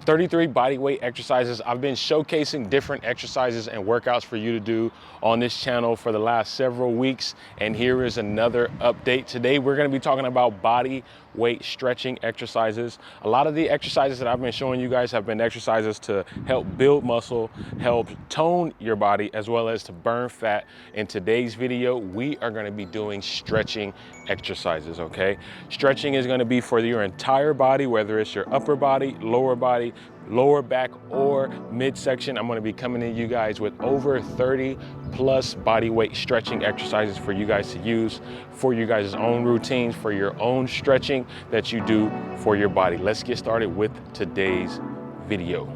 33 body weight exercises. I've been showcasing different exercises and workouts for you to do on this channel for the last several weeks, and here is another update. Today we're going to be talking about body weight stretching exercises. A lot of the exercises that I've been showing you guys have been exercises to help build muscle, help tone your body, as well as to burn fat. In today's video, we are going to be doing stretching exercises, okay? Stretching is going to be for your entire body, whether it's your upper body, lower back, or midsection. I'm going to be coming to you guys with over 30 plus body weight stretching exercises for you guys to use for you guys' own routines, for your own stretching that you do for your body. Let's get started with today's video.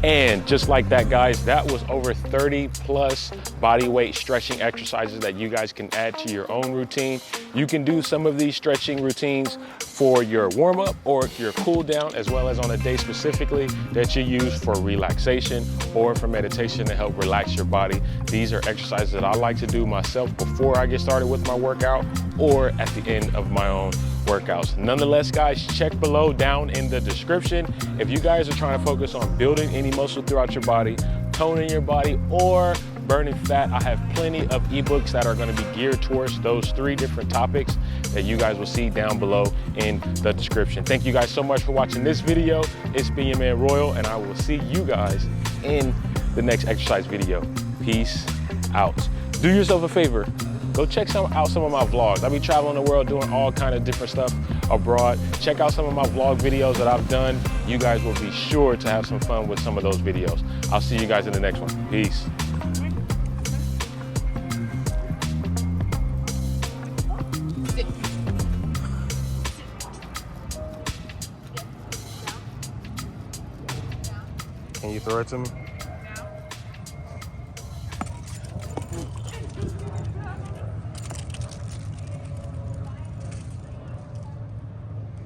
And just like that, guys, that was over 30 plus body weight stretching exercises that you guys can add to your own routine. You can do some of these stretching routines for your warm up or your cool down, as well as on a day specifically that you use for relaxation or for meditation to help relax your body. These are exercises that I like to do myself before I get started with my workout or at the end of my own workouts. Nonetheless, guys, check below down in the description if you guys are trying to focus on building any muscle throughout your body, toning your body, or burning fat. I have plenty of ebooks that are going to be geared towards those 3 different topics that you guys will see down below in the description. Thank you guys so much for watching this video. It's been your man Royal, and I will see you guys in the next exercise video. Peace out. Do yourself a favor. Go check out some of my vlogs. I'll be traveling the world doing all kind of different stuff abroad. Check out some of my vlog videos that I've done. You guys will be sure to have some fun with some of those videos. I'll see you guys in the next one. Peace. Can you throw it to me?